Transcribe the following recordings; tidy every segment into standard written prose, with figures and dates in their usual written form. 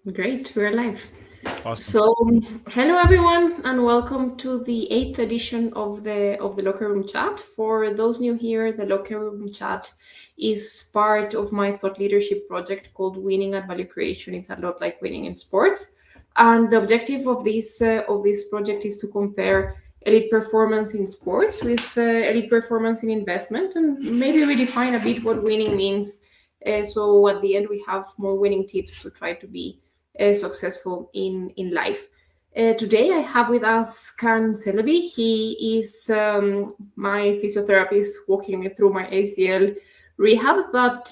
Great, we're live. Awesome. So, hello everyone, and welcome to the eighth edition of the Locker Room Chat. For those new here, the Locker Room Chat is part of my thought leadership project called Winning at Value Creation. It's a lot like winning in sports, and the objective of this project is to compare elite performance in sports with elite performance in investment, and maybe redefine a bit what winning means. So at the end, we have more winning tips to try to be successful in life. Today, I have with us Kaan Celbi. He is my physiotherapist walking me through my ACL rehab. But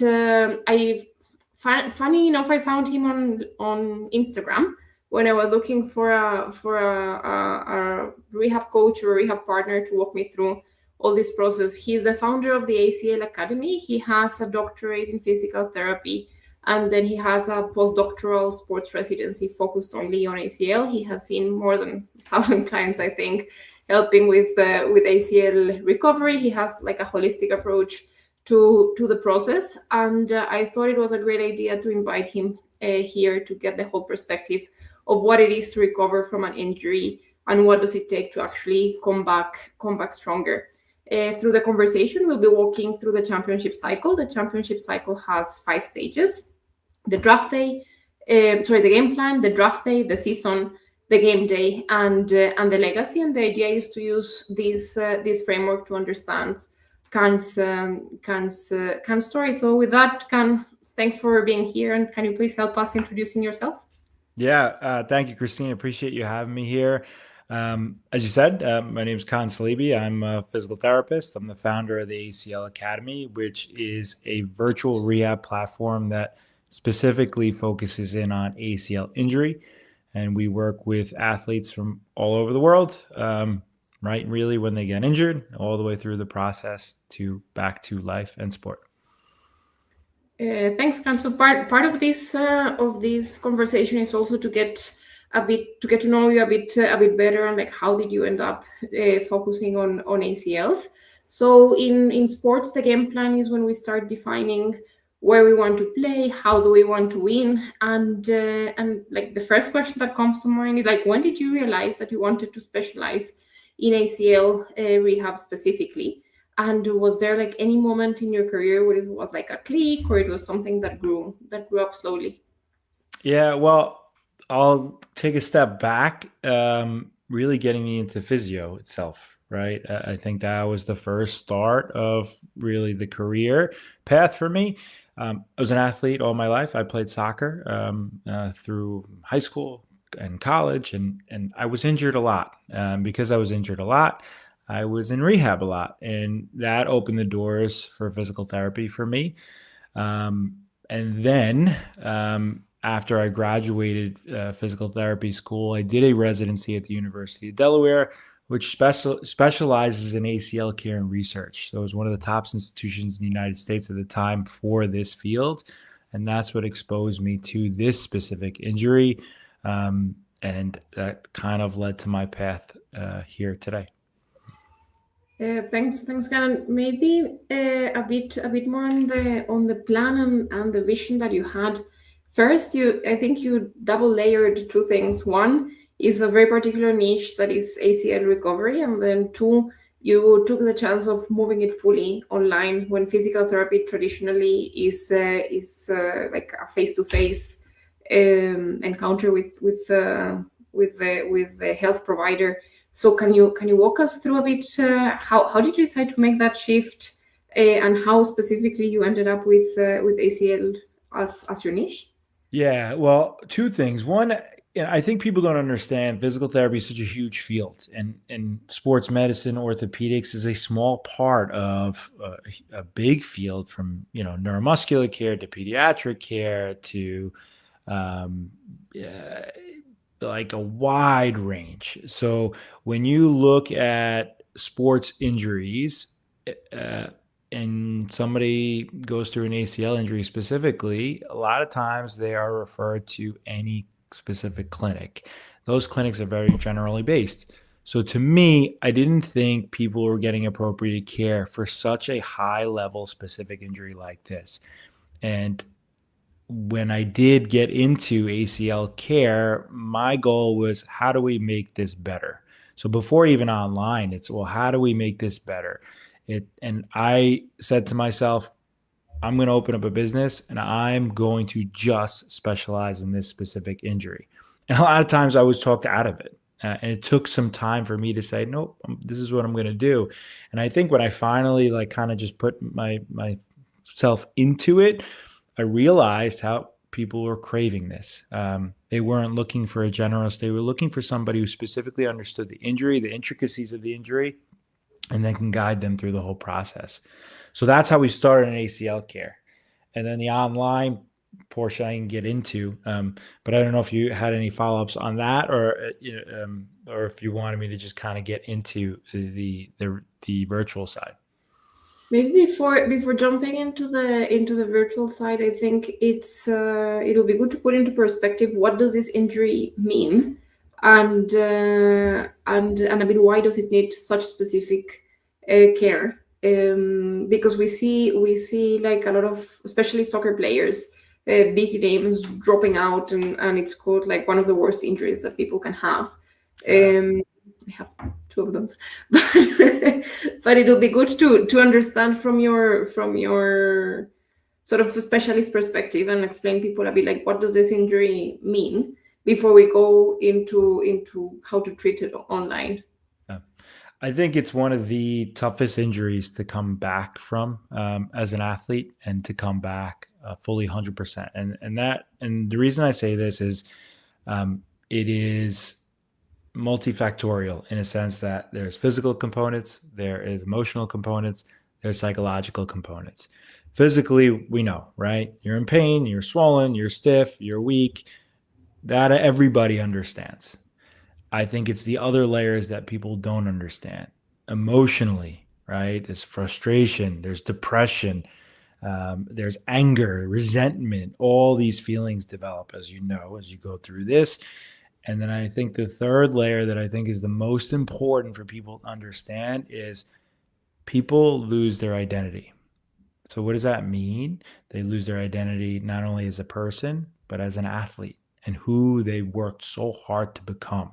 funny enough, I found him on Instagram when I was looking for a rehab coach or a rehab partner to walk me through all this process. He's the founder of the ACL Academy. He has a doctorate in physical therapy, and then he has a postdoctoral sports residency focused only on ACL. He has seen more than 1,000 clients, I think, helping with ACL recovery. He has like a holistic approach to the process, and I thought it was a great idea to invite him here to get the whole perspective of what it is to recover from an injury and what does it take to actually come back stronger. Through the conversation, we'll be walking through the championship cycle. The championship cycle has 5 stages: the draft day, the game plan, the draft day, the season, the game day, and the legacy. And the idea is to use this framework to understand Khan's story. So with that, Khan, thanks for being here, and can you please help us introducing yourself? Yeah, thank you, Christine. Appreciate you having me here. As you said, my name is Kaan Celbi. I'm a physical therapist. I'm the founder of the ACL Academy, which is a virtual rehab platform that specifically focuses in on ACL injury. And we work with athletes from all over the world, right? Really, when they get injured, all the way through the process to back to life and sport. Thanks, Khan. So part of this conversation is also to get to know you a bit better, and like how did you end up focusing on ACLs. So in sports, the game plan is when we start defining where we want to play, how do we want to win, and like the first question that comes to mind is like, when did you realize that you wanted to specialize in ACL rehab specifically? And was there like any moment in your career where it was like a click, or it was something that grew up slowly? Yeah, well, I'll take a step back. Really getting me into physio itself, right? I think that was the first start of really the career path for me. I was an athlete all my life. I played soccer through high school and college, and I was injured a lot. Because I was injured a lot, I was in rehab a lot, and that opened the doors for physical therapy for me. And then after I graduated physical therapy school, I did a residency at the University of Delaware, which specializes in ACL care and research. So it was one of the top institutions in the United States at the time for this field. And that's what exposed me to this specific injury. And that kind of led to my path here today. Thanks, Karen. Maybe a bit more on the plan and the vision that you had. First, I think you double layered two things. One is a very particular niche that is ACL recovery, and then two, you took the chance of moving it fully online when physical therapy traditionally is like a face to face encounter with the health provider. So can you walk us through a bit, how did you decide to make that shift, and how specifically you ended up with ACL as your niche? Yeah, well, two things. One, I think people don't understand physical therapy is such a huge field, and sports medicine, orthopedics is a small part of a big field from neuromuscular care to pediatric care to um, uh, like a wide range. So when you look at sports injuries, uh, and somebody goes through an ACL injury specifically, a lot of times they are referred to any specific clinic. Those clinics are very generally based. So to me, I didn't think people were getting appropriate care for such a high level specific injury like this. And when I did get into ACL care, my goal was how do we make this better? So before even online, it's well, how do we make this better? And I said to myself, I'm going to open up a business and I'm going to just specialize in this specific injury. And a lot of times I was talked out of it. And it took some time for me to say, nope, this is what I'm going to do. And I think when I finally like kind of just put myself into it, I realized how people were craving this. They weren't looking for a generalist. They were looking for somebody who specifically understood the injury, the intricacies of the injury, and then can guide them through the whole process. So that's how we started in ACL care. And then the online portion I can get into, but I don't know if you had any follow-ups on that, or if you wanted me to just kind of get into the virtual side. Maybe before jumping into the virtual side, I think it'll be good to put into perspective what does this injury mean, and a bit why does it need such specific care? Because we see like a lot of, especially soccer players, big names dropping out, and it's called like one of the worst injuries that people can have. I have two of them, but it'll be good to understand from your sort of specialist perspective and explain people a bit like what does this injury mean before we go into how to treat it online. Yeah. I think it's one of the toughest injuries to come back from as an athlete, and to come back fully 100%. And the reason I say this is it is multifactorial in a sense that there's physical components, there is emotional components, there's psychological components. Physically, we know, right? You're in pain, you're swollen, you're stiff, you're weak. That everybody understands. I think it's the other layers that people don't understand. Emotionally, right? There's frustration, there's depression, there's anger, resentment. All these feelings develop, as you know, as you go through this. And then I think the third layer that I think is the most important for people to understand is people lose their identity. So what does that mean? They lose their identity not only as a person, but as an athlete and who they worked so hard to become.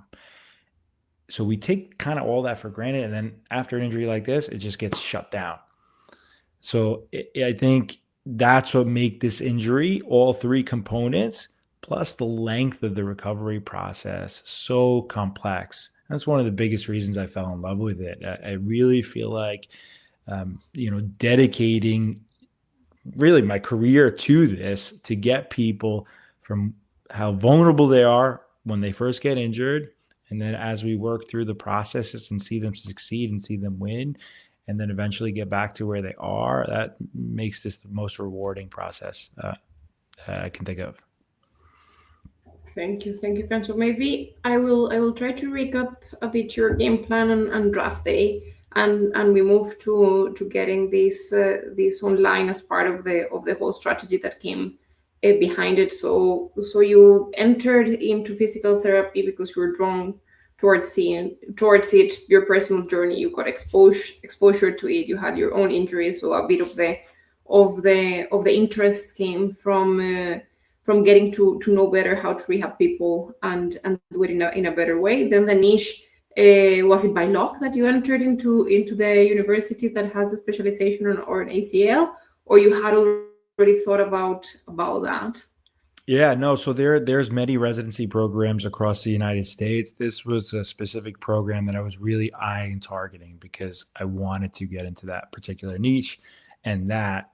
So we take kind of all that for granted. And then after an injury like this, it just gets shut down. So I think that's what make this injury, all three components, plus the length of the recovery process, so complex. That's one of the biggest reasons I fell in love with it. I really feel like, dedicating really my career to this to get people from how vulnerable they are when they first get injured. And then as we work through the processes and see them succeed and see them win, and then eventually get back to where they are, that makes this the most rewarding process I can think of. Thank you, Ken. So maybe I will try to recap a bit your game plan and draft day, and we move to getting this online as part of the whole strategy that came behind it. So you entered into physical therapy because you were drawn towards it, your personal journey. You got exposure to it. You had your own injuries, so a bit of the interest came from getting to know better how to rehab people and do it in a better way. Then the niche, was it by luck that you entered into the university that has a specialization or an ACL, or you had already thought about that? Yeah, no. So there's many residency programs across the United States. This was a specific program that I was really eyeing and targeting because I wanted to get into that particular niche. And that,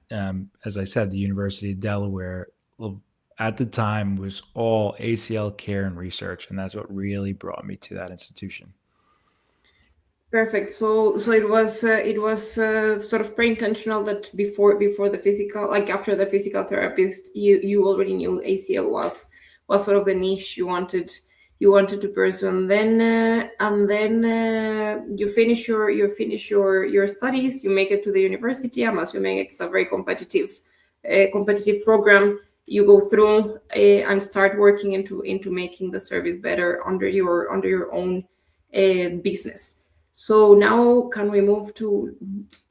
as I said, the University of Delaware, well, at the time was all ACL care and research, and that's what really brought me to that institution. Perfect. So it was sort of pre-intentional that before the physical, like after the physical therapist, you already knew ACL was sort of the niche you wanted to pursue. And then you finish your studies, you make it to the university. I'm assuming it's a very competitive program. You go through and start working into making the service better under your own business. So now can we move to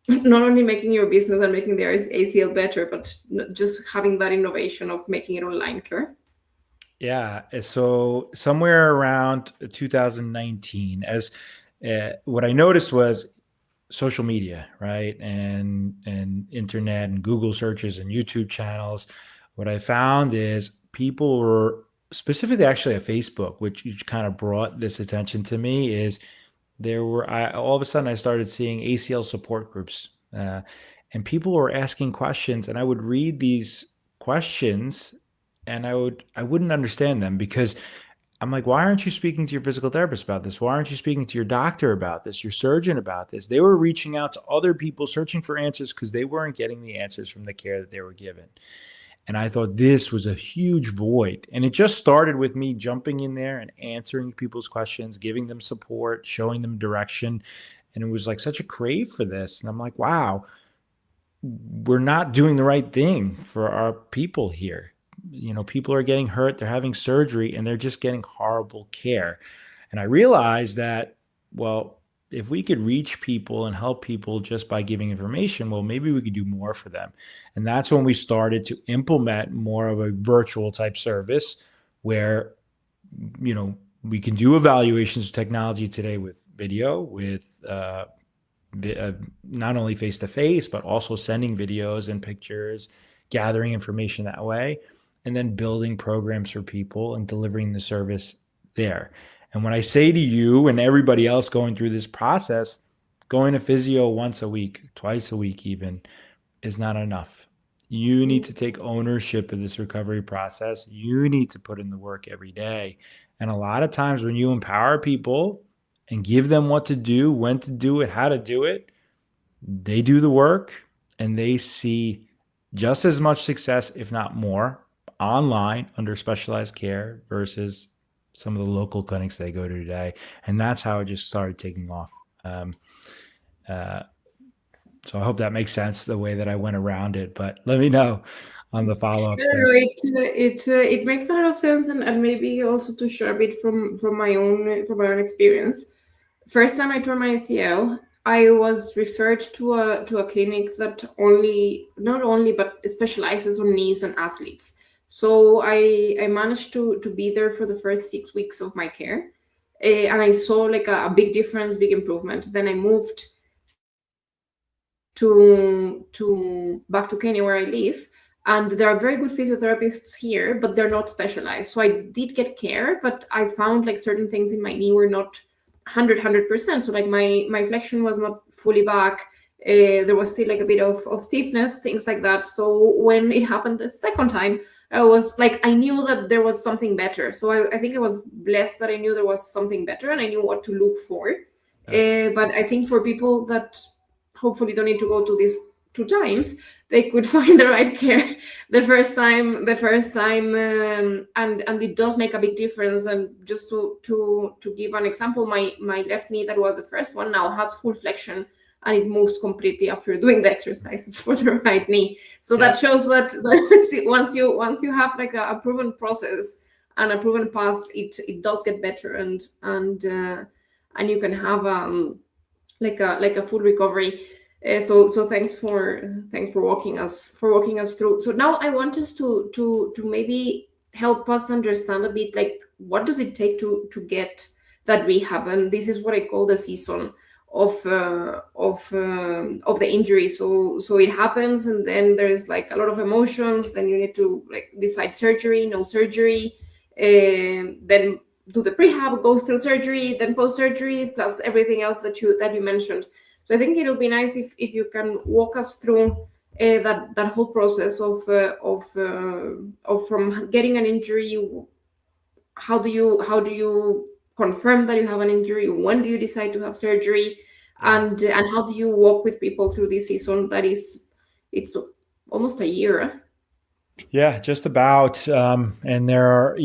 not only making your business and making their ACL better, but just having that innovation of making it online care? Yeah. So somewhere around 2019, as what I noticed was social media, right, and internet and Google searches and YouTube channels. What I found is people were specifically actually at Facebook, which kind of brought this attention to me. Is all of a sudden I started seeing ACL support groups, and people were asking questions, and I would read these questions, and I wouldn't understand them because I'm like, why aren't you speaking to your physical therapist about this? Why aren't you speaking to your doctor about this, your surgeon about this? They were reaching out to other people searching for answers because they weren't getting the answers from the care that they were given. And I thought this was a huge void. And it just started with me jumping in there and answering people's questions, giving them support, showing them direction. And it was like such a crave for this. And I'm like, wow, we're not doing the right thing for our people here. People are getting hurt, they're having surgery, and they're just getting horrible care. And I realized that, well, if we could reach people and help people just by giving information, well, maybe we could do more for them. And that's when we started to implement more of a virtual type service where, we can do evaluations of technology today with video, with not only face to face, but also sending videos and pictures, gathering information that way, and then building programs for people and delivering the service there. And when I say to you and everybody else going through this process, going to physio once a week, twice a week even, is not enough. You need to take ownership of this recovery process. You need to put in the work every day. And a lot of times when you empower people and give them what to do, when to do it, how to do it, they do the work and they see just as much success, if not more, online under specialized care versus some of the local clinics they go to today. And that's how it just started taking off. So I hope that makes sense the way that I went around it, but let me know on the follow-up No, thing. no, it makes a lot of sense, and maybe also to share a bit from my own experience. First time I tore my ACL, I was referred to a clinic that not only but specializes on knees and athletes. So I managed to be there for the first 6 weeks of my care, and I saw like a big difference, big improvement. Then I moved to back to Kenya where I live, and there are very good physiotherapists here, but they're not specialized. So I did get care, but I found like certain things in my knee were not 100%. So like my flexion was not fully back. There was still like a bit of stiffness, things like that. So when it happened the second time, I was like, I knew that there was something better. So I think I was blessed that I knew there was something better and I knew what to look for. Yeah. But I think for people that hopefully don't need to go to these 2 times, they could find the right care the first time, and it does make a big difference. And just to give an example, my left knee that was the first one now has full flexion, and it moves completely after doing the exercises for the right knee. So Yeah. that shows that once you have like a proven process and a proven path, it does get better, and you can have like a full recovery. So thanks for walking us through. So now I want us to maybe help us understand a bit, like, what does it take to get that rehab? And this is what I call the season of the injury. So it happens, and then there's like a lot of emotions. Then you need to like decide surgery, no surgery, then do the prehab, go through surgery, then post surgery, plus everything else that you mentioned. So I think it'll be nice if you can walk us through that whole process of from getting an injury. How do you confirm that you have an injury? When do you decide to have surgery? Yeah. And how do you walk with people through this season that it's almost a year? Yeah, just about. And there are,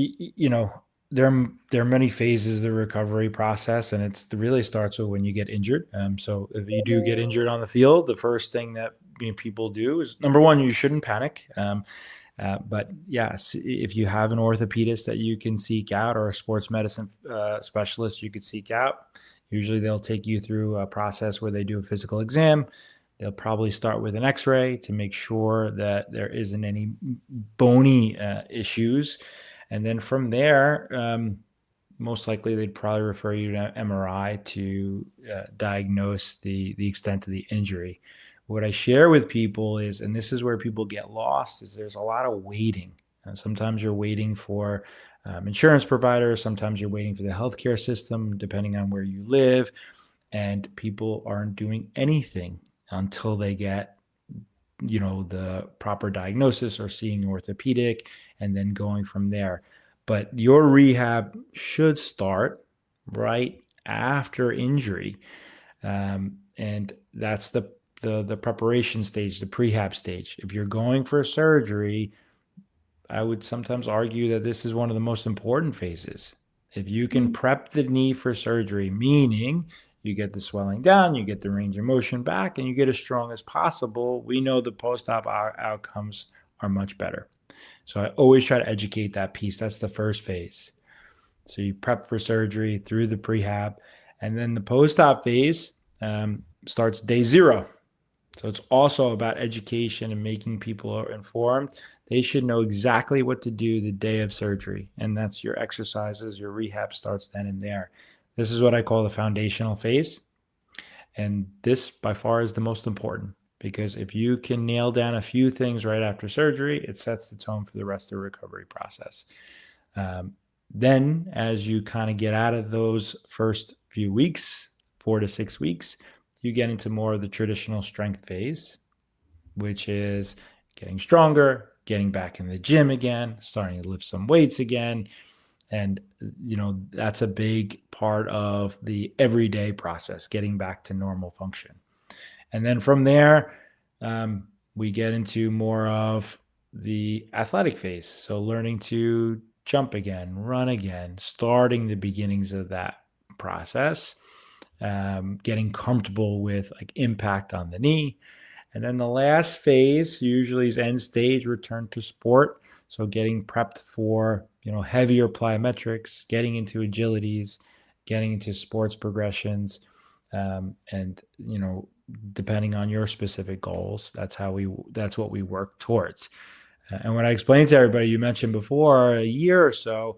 there are many phases of the recovery process, and it really starts with when you get injured. So if you do get injured on the field, the first thing that people do is, number one, you shouldn't panic. But yes, if you have an orthopedist that you can seek out, or a sports medicine specialist you could seek out, Usually they'll take you through a process where they do a physical exam. They'll probably start with an x-ray to make sure that there isn't any bony issues. And then from there, most likely they'd probably refer you to MRI to diagnose the extent of the injury. What I share with people is, and this is where people get lost, is there's a lot of waiting. Sometimes you're waiting for insurance providers. Sometimes you're waiting for the healthcare system, depending on where you live. And people aren't doing anything until they get, the proper diagnosis or seeing an orthopedic and then going from there. But your rehab should start right after injury. And that's the preparation stage, the prehab stage. If you're going for surgery, I would sometimes argue that this is one of the most important phases. If you can prep the knee for surgery, meaning you get the swelling down, you get the range of motion back, and you get as strong as possible, we know the post-op outcomes are much better. So I always try to educate that piece. That's the first phase. So you prep for surgery through the prehab, and then the post-op phase starts day 0. So it's also about education and making people informed. They should know exactly what to do the day of surgery, and that's your exercises, your rehab starts then and there. This is what I call the foundational phase, and this by far is the most important, because if you can nail down a few things right after surgery, it sets the tone for the rest of the recovery process. Then as you kind of get out of those first few weeks, 4 to 6 weeks, you get into more of the traditional strength phase, which is getting stronger, getting back in the gym again, starting to lift some weights again. And, that's a big part of the everyday process, getting back to normal function. And then from there, we get into more of the athletic phase. So learning to jump again, run again, starting the beginnings of that process, getting comfortable with like impact on the knee. And then the last phase usually is end stage, return to sport. So getting prepped for, heavier plyometrics, getting into agilities, getting into sports progressions, and, depending on your specific goals, that's what we work towards. And when I explained to everybody, you mentioned before, a year or so,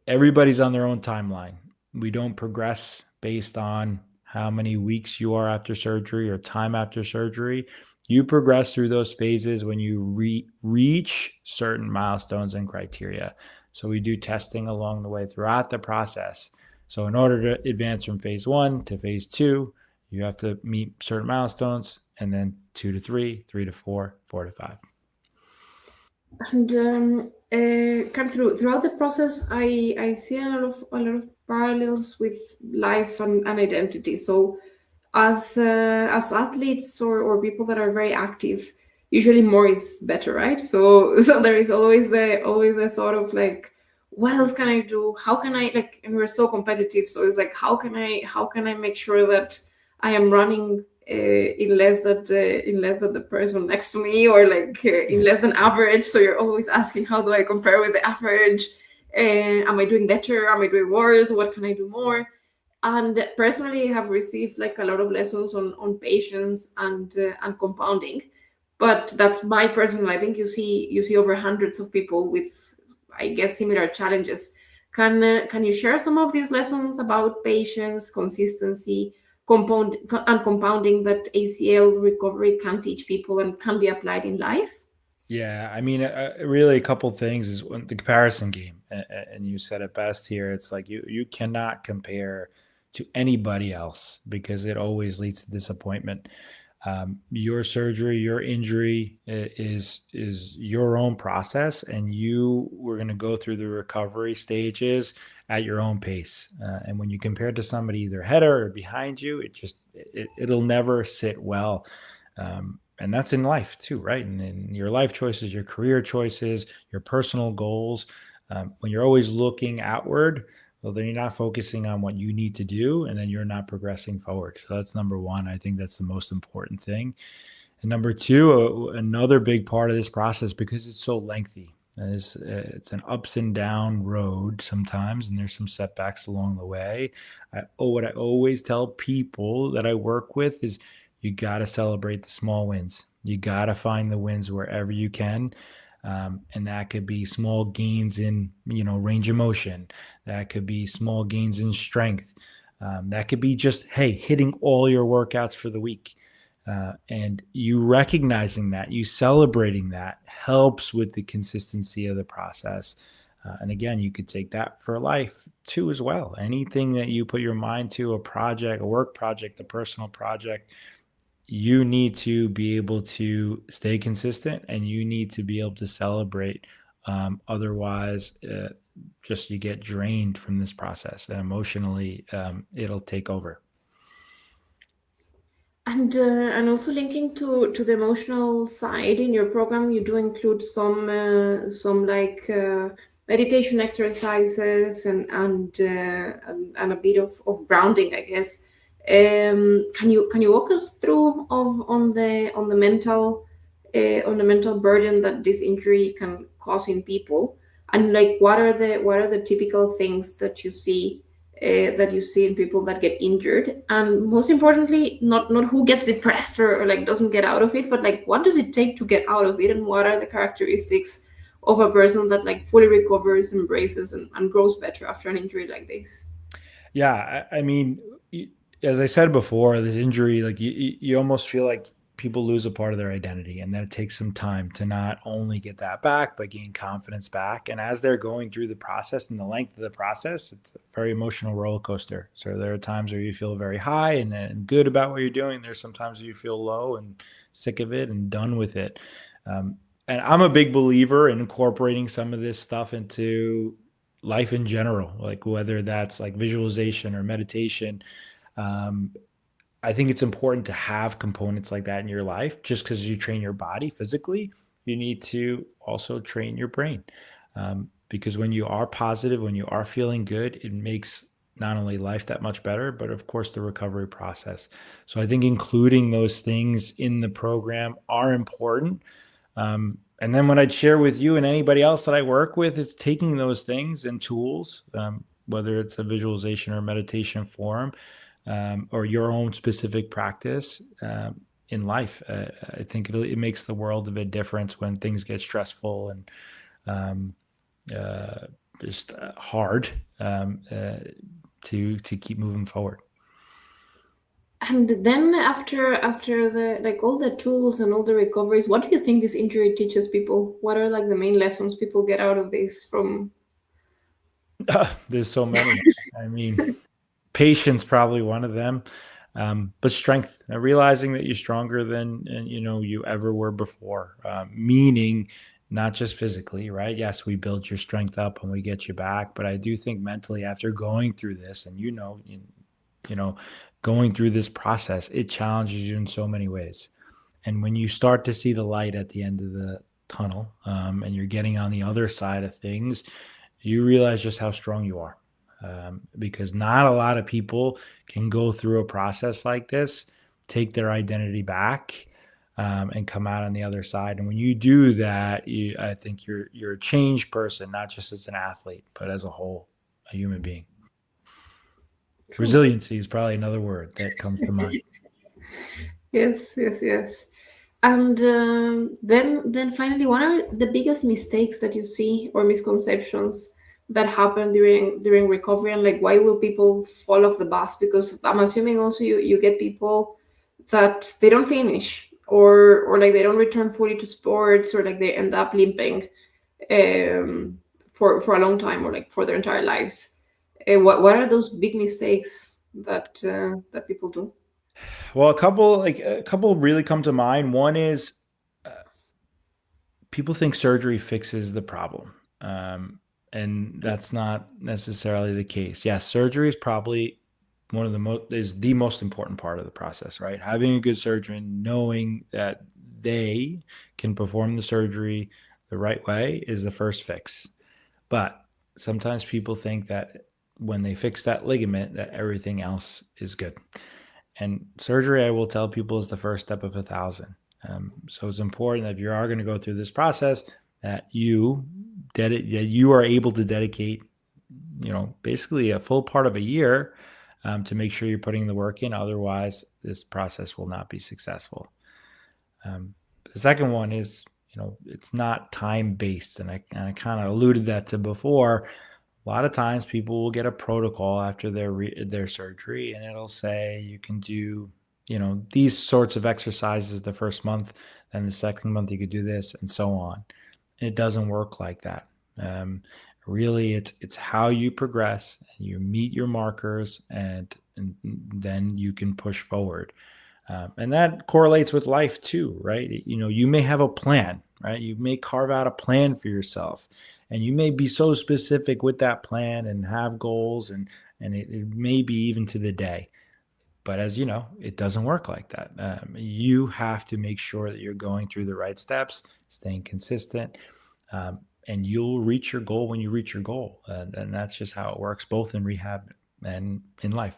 everybody's on their own timeline. We don't progress based on how many weeks you are after surgery or time after surgery. You progress through those phases when you reach certain milestones and criteria. So we do testing along the way throughout the process. So in order to advance from phase 1 to phase 2, you have to meet certain milestones, and then 2 to 3, 3 to 4, 4 to 5. And throughout the process, I see a lot of parallels with life and identity. So as athletes or people that are very active, usually more is better, right? So there is always the thought of like, what else can I do? How can I, like, and we're so competitive, so it's like, how can I make sure that I am running in less than the person next to me, or like in less than average. So you're always asking, how do I compare with the average? Am I doing better? Am I doing worse? What can I do more? And personally, I have received like a lot of lessons on patience and compounding. But that's my personal. I think you see over hundreds of people with, I guess, similar challenges. Can you share some of these lessons about patience, consistency, compounding that ACL recovery can teach people and can be applied in life? Yeah, I mean, really, a couple things is the comparison game, and you said it best here. It's like you cannot compare to anybody else, because it always leads to disappointment. Your surgery, your injury is your own process, and you were going to go through the recovery stages at your own pace. And when you compare to somebody either ahead or behind you, it'll never sit well. And that's in life too, right? And in your life choices, your career choices, your personal goals. When you're always looking outward, well, then you're not focusing on what you need to do, and then you're not progressing forward. So that's number one. I think that's the most important thing. And number two, another big part of this process, because it's so lengthy, It's an ups and down road sometimes, and there's some setbacks along the way. What I always tell people that I work with is you got to celebrate the small wins. You got to find the wins wherever you can. And that could be small gains in, range of motion. That could be small gains in strength. That could be just, hey, hitting all your workouts for the week. And you recognizing that, you celebrating that helps with the consistency of the process. And again, you could take that for life too, as well. Anything that you put your mind to, a project, a work project, a personal project, you need to be able to stay consistent and you need to be able to celebrate. Otherwise, just you get drained from this process and emotionally, it'll take over. And also linking to the emotional side in your program, you do include some like meditation exercises and a bit of grounding, I guess. Can you walk us through of on the mental burden that this injury can cause in people, and like what are the typical things that you see in people that get injured, and most importantly, not who gets depressed or like doesn't get out of it, but like what does it take to get out of it, and what are the characteristics of a person that like fully recovers, embraces, and grows better after an injury like this. Yeah, I mean, as I said before, this injury, like you almost feel like people lose a part of their identity, and then it takes some time to not only get that back, but gain confidence back. And as they're going through the process and the length of the process, it's a very emotional roller coaster. So there are times where you feel very high and good about what you're doing. There's sometimes you feel low and sick of it and done with it. Um, and I'm a big believer in incorporating some of this stuff into life in general, like whether that's like visualization or meditation. Um, I think it's important to have components like that in your life. Just because you train your body physically, you need to also train your brain. Because when you are positive, when you are feeling good, it makes not only life that much better, but of course the recovery process. So I think including those things in the program are important. And then what I'd share with you and anybody else that I work with is taking those things and tools, whether it's a visualization or meditation form, or your own specific practice in life. I think it makes the world of a difference when things get stressful and um, uh, just hard, to keep moving forward. And then after the like all the tools and all the recoveries, what do you think this injury teaches people? What are like the main lessons people get out of this from? There's so many. I mean, patience probably one of them, but strength, realizing that you're stronger than you ever were before, meaning not just physically, right? Yes, we build your strength up and we get you back, but I do think mentally, after going through this, and you know going through this process, it challenges you in so many ways. And when you start to see the light at the end of the tunnel, and you're getting on the other side of things, you realize just how strong you are. Because not a lot of people can go through a process like this, take their identity back, and come out on the other side. And when you do that, I think you're a changed person, not just as an athlete, but as a whole, a human being. True. Resiliency is probably another word that comes to mind. Yes, yes, yes. And then finally, what are the biggest mistakes that you see or misconceptions that happen during recovery, and like why will people fall off the bus? Because I'm assuming also you get people that they don't finish, or like they don't return fully to sports, or like they end up limping for a long time, or like for their entire lives. What are those big mistakes that people do? Well, a couple really come to mind. One is, uh, people think surgery fixes the problem. And that's not necessarily the case. Yes, surgery is probably the most important part of the process, right? Having a good surgeon, knowing that they can perform the surgery the right way is the first fix. But sometimes people think that when they fix that ligament, that everything else is good. And surgery, I will tell people, is the first step of 1,000. So it's important that if you are going to go through this process, that you you are able to dedicate, basically a full part of a year to make sure you're putting the work in. Otherwise, this process will not be successful. The second one is, it's not time based, and I kind of alluded that to before. A lot of times, people will get a protocol after their surgery, and it'll say you can do, these sorts of exercises the first month, then the second month you could do this, and so on. And it doesn't work like that. Really, it's how you progress, and you meet your markers, and then you can push forward. And that correlates with life too, right? You may have a plan, right? You may carve out a plan for yourself, and you may be so specific with that plan and have goals, and it may be even to the day. But as you know, it doesn't work like that. You have to make sure that you're going through the right steps, staying consistent, and you'll reach your goal when you reach your goal. And that's just how it works, both in rehab and in life.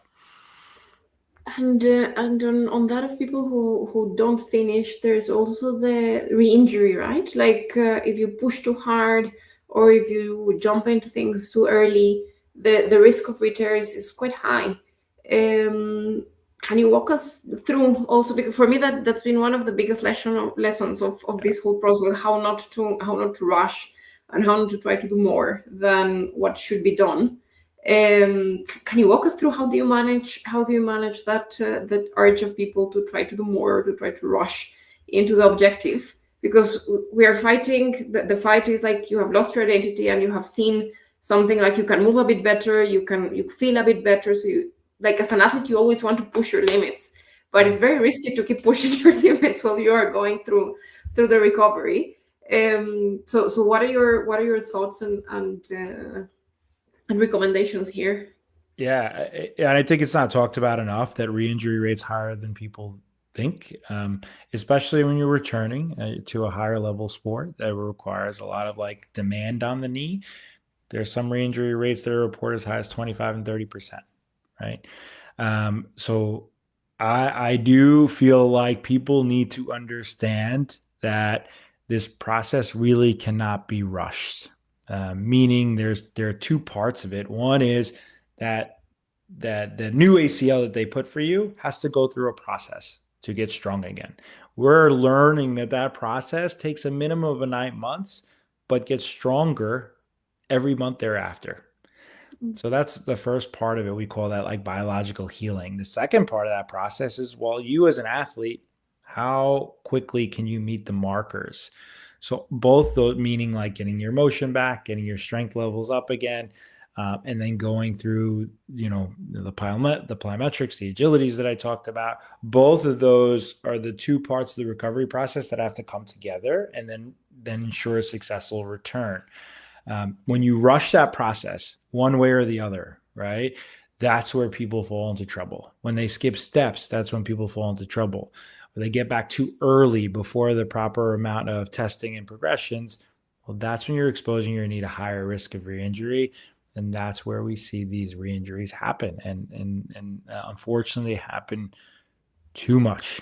And on that of people who don't finish, there's also the re-injury, right? Like if you push too hard or if you jump into things too early, the risk of re-tears is quite high. Can you walk us through also, because for me that's been one of the biggest lessons of this whole process, how not to rush and how not to try to do more than what should be done. Can you walk us through how do you manage that urge of people to try to do more or to try to rush into the objective? Because we are fighting. The fight is like you have lost your identity and you have seen something like you can move a bit better, you feel a bit better. So you, like as an athlete, you always want to push your limits, but it's very risky to keep pushing your limits while you are going through the recovery. So what are your thoughts and recommendations here? Yeah, and I think it's not talked about enough that re-injury rates higher than people think, especially when you're returning to a higher level sport that requires a lot of like demand on the knee. There's some re-injury rates that are reported as high as 25 and 30%, right? So I do feel like people need to understand that this process really cannot be rushed. Meaning there are two parts of it. One is that the new ACL that they put for you has to go through a process to get strong again. We're learning that process takes a minimum of 9 months, but gets stronger every month thereafter. So that's the first part of it. We call that like biological healing. The second part of that process is, well, you as an athlete, how quickly can you meet the markers? So both those, meaning like getting your motion back, getting your strength levels up again, and then going through, the plyometrics, the agilities that I talked about. Both of those are the two parts of the recovery process that have to come together and then ensure a successful return. When you rush that process one way or the other, right? That's where people fall into trouble. When they skip steps, that's when people fall into trouble. When they get back too early before the proper amount of testing and progressions, well, that's when you're exposing your knee to higher risk of re-injury. And that's where we see these re-injuries happen. And unfortunately, happen too much.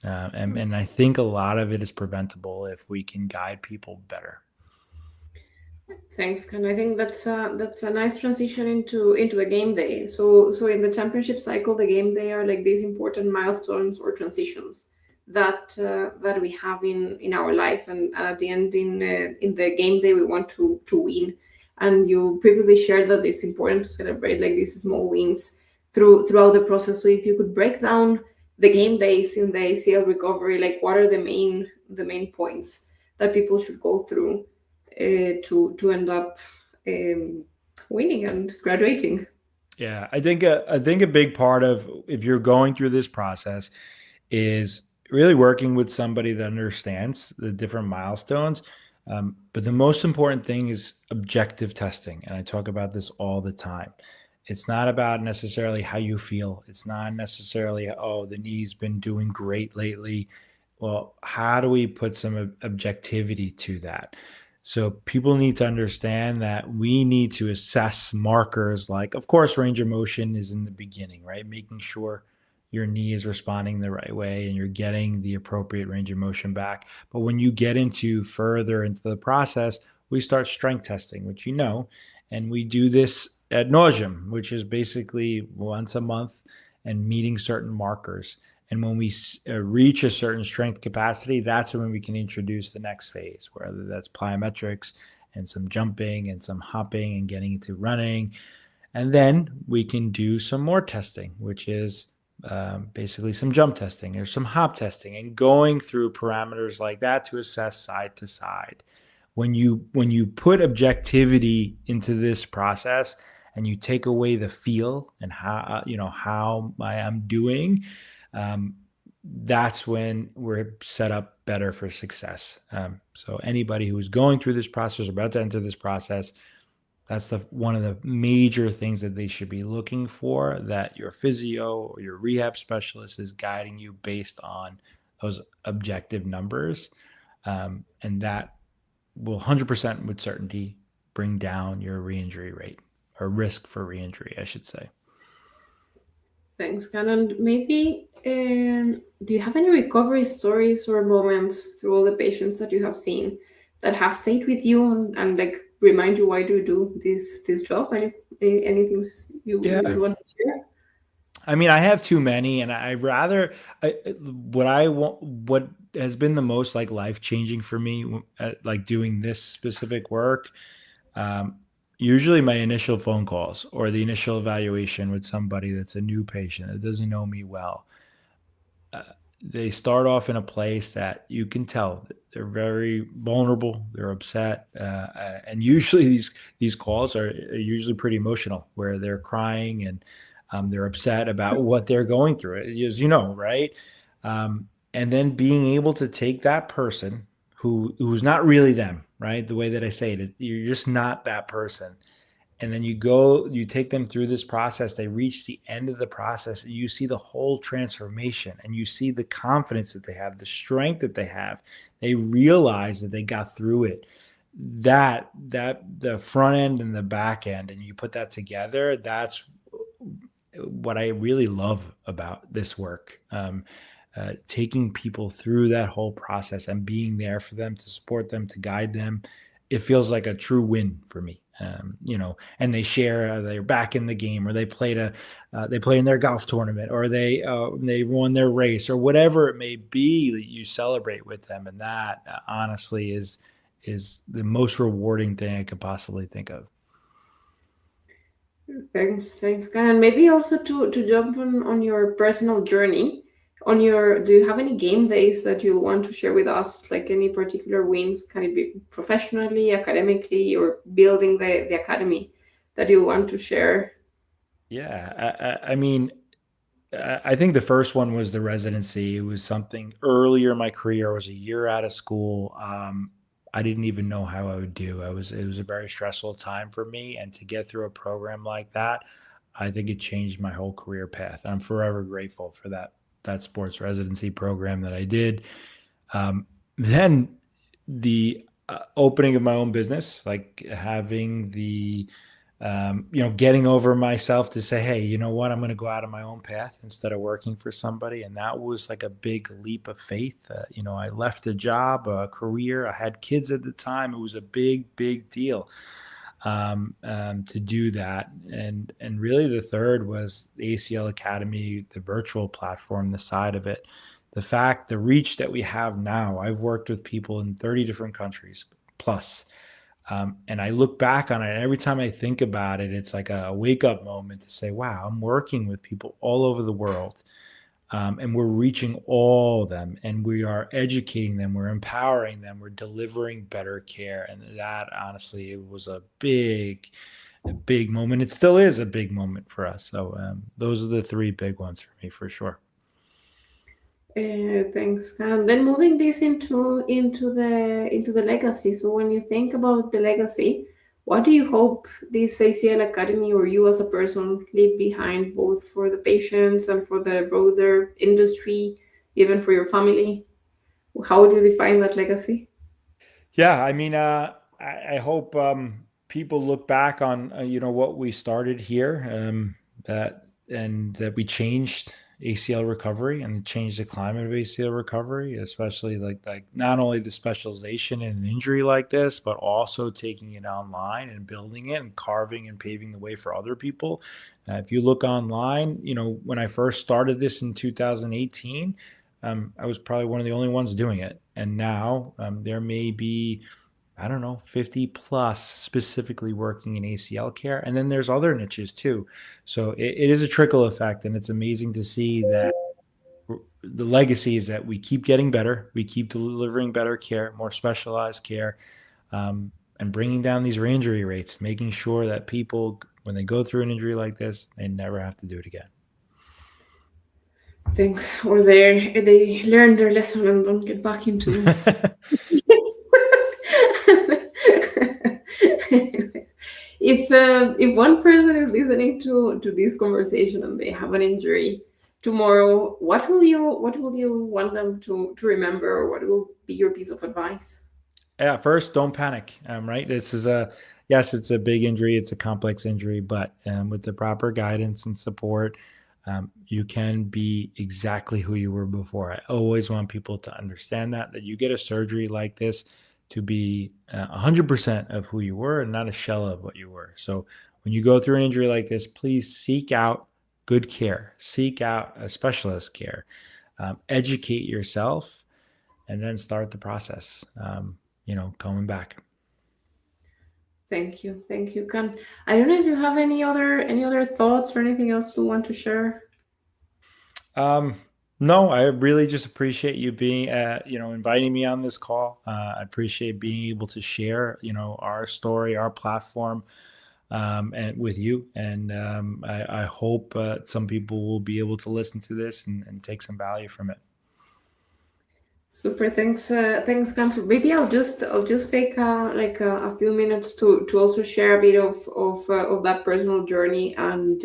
And I think a lot of it is preventable if we can guide people better. Thanks, Ken. I think that's a nice transition into the game day. So in the championship cycle, the game day are like these important milestones or transitions that we have in our life, and at the end in the game day we want to win. And you previously shared that it's important to celebrate like these small wins throughout the process. So if you could break down the game days in the ACL recovery, like what are the main points that people should go through to end up winning and graduating. Yeah, I think a big part of if you're going through this process is really working with somebody that understands the different milestones. But the most important thing is objective testing, and I talk about this all the time. It's not about necessarily how you feel. It's not necessarily, oh, the knee's been doing great lately. Well, how do we put some objectivity to that? So people need to understand that we need to assess markers like, of course, range of motion is in the beginning, right? Making sure your knee is responding the right way and you're getting the appropriate range of motion back. But when you get into further into the process, we start strength testing, which and we do this ad nauseum, which is basically once a month and meeting certain markers. And when we reach a certain strength capacity, that's when we can introduce the next phase, whether that's plyometrics and some jumping and some hopping and getting into running. And then we can do some more testing, which is basically some jump testing or some hop testing and going through parameters like that to assess side to side. When you put objectivity into this process and you take away the feel and how I am doing, um, that's when we're set up better for success. So anybody who's going through this process or about to enter this process, that's one of the major things that they should be looking for, that your physio or your rehab specialist is guiding you based on those objective numbers. And that will 100% with certainty bring down your re-injury rate, or risk for re-injury, I should say. Thanks, Kaan. Maybe do you have any recovery stories or moments through all the patients that you have seen that have stayed with you and like remind you why do you do this job? Anything you Yeah. want to share? I mean, I have too many, and I rather what I want. What has been the most like life changing for me, like doing this specific work. Um, Usually, my initial phone calls or the initial evaluation with somebody that's a new patient that doesn't know me well. uh, they start off in a place that you can tell that they're very vulnerable, they're upset, and usually these calls are usually pretty emotional, where they're crying and they're upset about what they're going through, as you know, right? And then being able to take that person who's not really them, right? The way that I say it, you're just not that person, and then you take them through this process, they reach the end of the process, and you see the whole transformation, and you see the confidence that they have, the strength that they have. They realize that they got through it. That the front end and the back end, and you put that together, that's what I really love about this work. Taking people through that whole process and being there for them, to support them, to guide them, it feels like a true win for me. And they share, they're back in the game, or they play in their golf tournament, or they won their race, or whatever it may be that you celebrate with them, and that honestly is the most rewarding thing I could possibly think of. Thanks, Kaan. And maybe also to jump on your personal journey. Do you have any game days that you want to share with us? Like any particular wins? Can it be professionally, academically, or building the academy that you want to share? Yeah, I mean, I think the first one was the residency. It was something earlier in my career. I was a year out of school. I didn't even know how I would do. It was a very stressful time for me, and to get through a program like that, I think it changed my whole career path. I'm forever grateful for that sports residency program that I did. Then the opening of my own business, like having getting over myself to say, hey, you know what, I'm going to go out on my own path instead of working for somebody. And that was like a big leap of faith. I left a job, a career. I had kids at the time. It was a big, big deal to do that. And really the third was the ACL Academy, the virtual platform, the side of it. The reach that we have now. I've worked with people in 30 different countries plus. And I look back on it, and every time I think about it, it's like a wake up moment to say, wow, I'm working with people all over the world. And we're reaching all of them, and we are educating them, we're empowering them, we're delivering better care. And that, honestly, it was a big moment. It still is a big moment for us. So those are the three big ones for me, for sure. Thanks. And then moving this into the legacy. So when you think about the legacy, what do you hope this ACL Academy or you as a person leave behind, both for the patients and for the broader industry, even for your family? How would you define that legacy? Yeah, I mean, I hope people look back on what we started here, that we changed ACL recovery and change the climate of ACL recovery, especially like not only the specialization in an injury like this, but also taking it online and building it and carving and paving the way for other people. If you look online, when I first started this in 2018, I was probably one of the only ones doing it. And now there may be, I don't know, 50 plus specifically working in ACL care. And then there's other niches too. So it is a trickle effect. And it's amazing to see that the legacy is that we keep getting better. We keep delivering better care, more specialized care, and bringing down these re-injury rates, making sure that people, when they go through an injury like this, they never have to do it again. Thanks. Or they learn their lesson and don't get back into. If one person is listening to this conversation and they have an injury tomorrow, what will you want them to remember, or what will be your piece of advice? Yeah, first, don't panic. Right, this is yes, it's a big injury, it's a complex injury, but with the proper guidance and support, you can be exactly who you were before. I always want people to understand that you get a surgery like this to be 100% of who you were and not a shell of what you were. So when you go through an injury like this, please seek out good care, seek out a specialist care, educate yourself, and then start the process. Coming back. Thank you, Kaan. I don't know if you have any other thoughts or anything else you want to share. No, I really just appreciate you being, inviting me on this call. I appreciate being able to share, our story, our platform, and with you. And I hope some people will be able to listen to this and take some value from it. Super. Thanks, Kaan. Maybe I'll just take a few minutes to also share a bit of that personal journey, and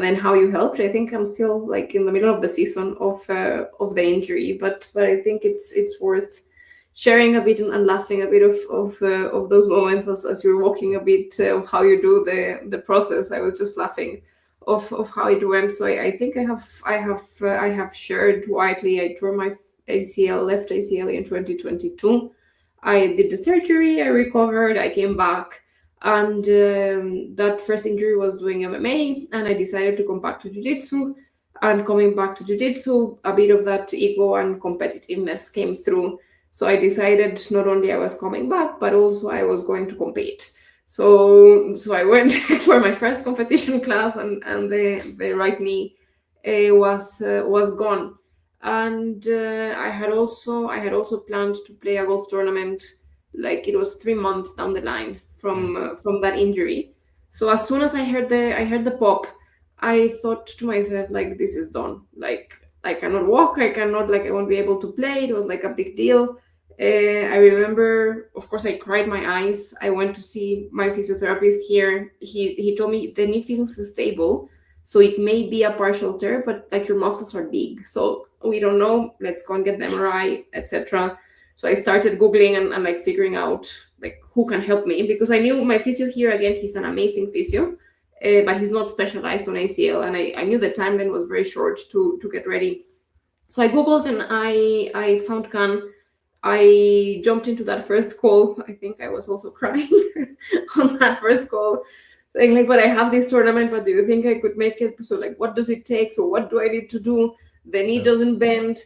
then how you helped. I think I'm still like in the middle of the season of the injury, but I think it's worth sharing a bit and laughing a bit of those moments as you're walking a bit of how you do the process. I was just laughing of how it went. So I think I have shared widely. I tore my left ACL in 2022. I did the surgery, I recovered, I came back, and that first injury was doing MMA, and I decided to come back to jiu-jitsu. And coming back to jiu-jitsu, a bit of that ego and competitiveness came through. So I decided not only I was coming back, but also I was going to compete. So I went for my first competition class, and the right knee was gone. And I had also planned to play a golf tournament, like it was 3 months down the line from that injury. So as soon as I heard the pop, I thought to myself, like, this is done. Like, I cannot walk, I won't be able to play. It was like a big deal. I remember, of course, I cried my eyes. I went to see my physiotherapist here. He told me the knee feels stable, so it may be a partial tear, but like your muscles are big, so we don't know. Let's go and get the MRI, etc. So I started googling and like figuring out like who can help me, because I knew my physio here, again, he's an amazing physio, but he's not specialized on ACL, and I knew the timeline was very short to get ready. So I googled and I found Khan. I jumped into that first call. I think I was also crying on that first call, saying like, "But I have this tournament. But do you think I could make it? So like, what does it take? So what do I need to do? The knee doesn't bend."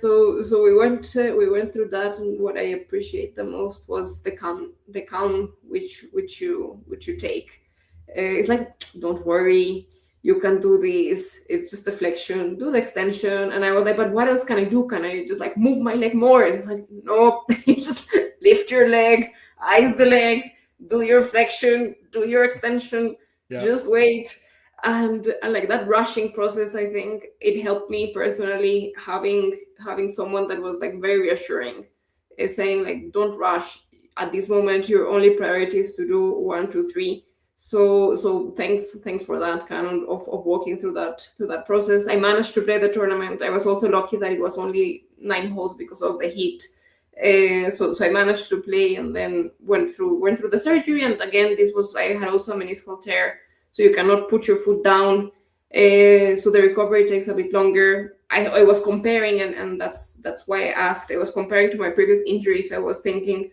So we went through that, and what I appreciate the most was the calm which you take. It's like, don't worry, you can do this. It's just a flexion. Do the extension. And I was like, but what else can I do? Can I just like move my leg more? And it's like, no, you just lift your leg, ice the leg, do your flexion, do your extension, Yeah. just wait. And like that rushing process, I think it helped me personally, having someone that was like very reassuring, is saying like, don't rush. At this moment, your only priority is to do one, two, three. So thanks for that kind of walking through that process. I managed to play the tournament. I was also lucky that it was only 9 holes because of the heat. So I managed to play, and then went through the surgery. And again, I had also a meniscal tear, so you cannot put your foot down. So the recovery takes a bit longer. I was comparing, and that's why I asked. I was comparing to my previous injury, so I was thinking,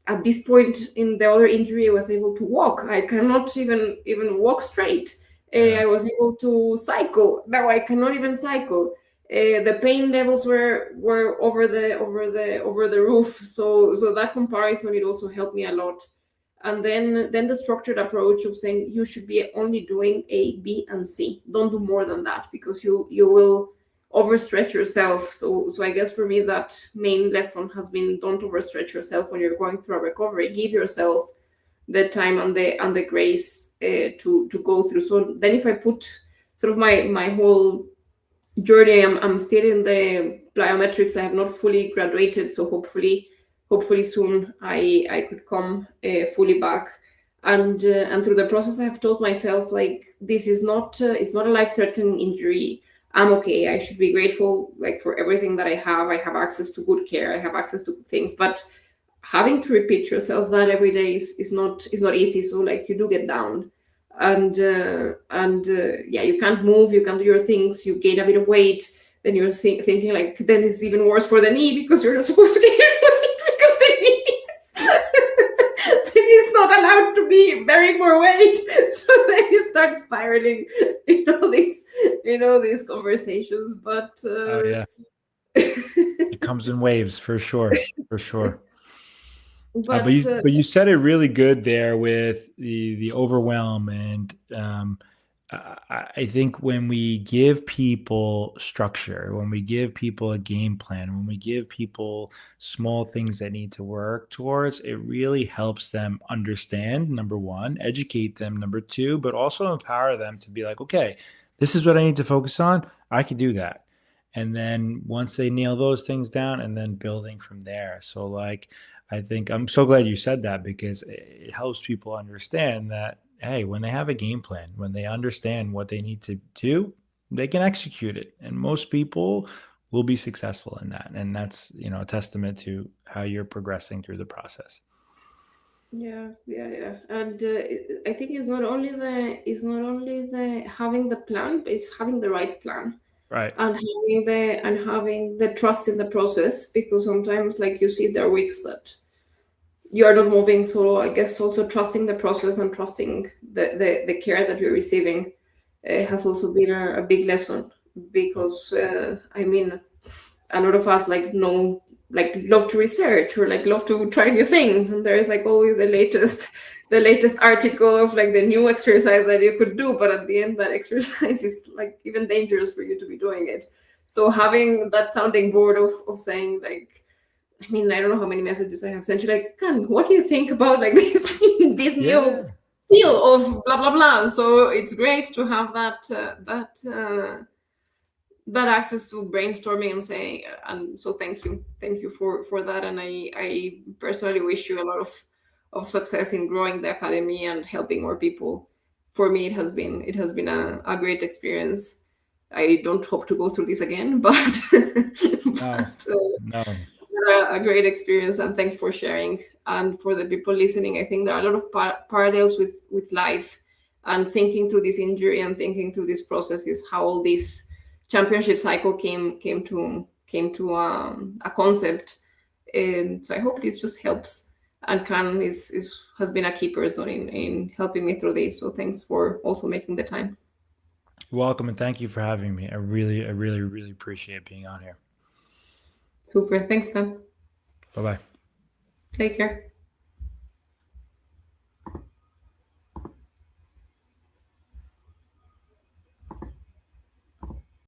at this point in the other injury, I was able to walk. I cannot even walk straight. Yeah. I was able to cycle. Now I cannot even cycle. The pain levels were over the roof. So that comparison, it also helped me a lot. And then the structured approach of saying you should be only doing A, B, and C. Don't do more than that, because you will overstretch yourself. So I guess for me, that main lesson has been, don't overstretch yourself when you're going through a recovery. Give yourself the time and the grace to go through. So then if I put sort of my whole journey, I'm still in the plyometrics. I have not fully graduated, so hopefully soon I could come fully back. And through the process, I have told myself, like, this is not it's not a life-threatening injury. I'm okay. I should be grateful, like, for everything that I have. I have access to good care. I have access to things, but having to repeat yourself that every day is not easy. So, like, you do get down, and yeah, you can't move, you can't do your things, you gain a bit of weight, then you're thinking, like, then it's even worse for the knee, because you're not supposed to gain weight, because the knee the knee's not allowed to be bearing more weight. So then you start spiraling, these conversations. But Oh yeah. It comes in waves for sure. For sure. But but you said it really good there with the overwhelm, and I think when we give people structure, when we give people a game plan, when we give people small things that need to work towards, it really helps them understand, number one, educate them, number two, but also empower them to be like, okay, this is what I need to focus on. I can do that. And then once they nail those things down, and then building from there. So like, I think I'm so glad you said that, because it helps people understand that, hey, when they have a game plan, when they understand what they need to do, they can execute it. And most people will be successful in that. And that's, a testament to how you're progressing through the process. yeah, and I think it's not only the having the plan, but it's having the right plan, Right. and having the trust in the process, because sometimes, like, you see, there are weeks that you are not moving. So I guess also trusting the process and trusting the care that you're receiving has also been a big lesson, because I mean, a lot of us, like, know, like, love to research, or, like, love to try new things, and there's, like, always the latest article of, like, the new exercise that you could do, but at the end, that exercise is, like, even dangerous for you to be doing it. So having that sounding board of saying, like, I mean, I don't know how many messages I have sent you, like, Kaan, what do you think about, like, this new Yeah. feel of blah blah blah? So it's great to have that access to brainstorming and saying, and so thank you for that. And I personally wish you a lot of success in growing the academy and helping more people. For me, it has been a great experience. I don't hope to go through this again, but No, but no. a great experience, and thanks for sharing. And for the people listening, I think there are a lot of parallels with life, and thinking through this injury and thinking through this process is how all this championship cycle came to a concept. And so I hope this just helps. And Khan has been a key person in helping me through this. So thanks for also making the time. You're welcome. And thank you for having me. I really appreciate being on here. Super. Thanks, Khan. Bye bye. Take care.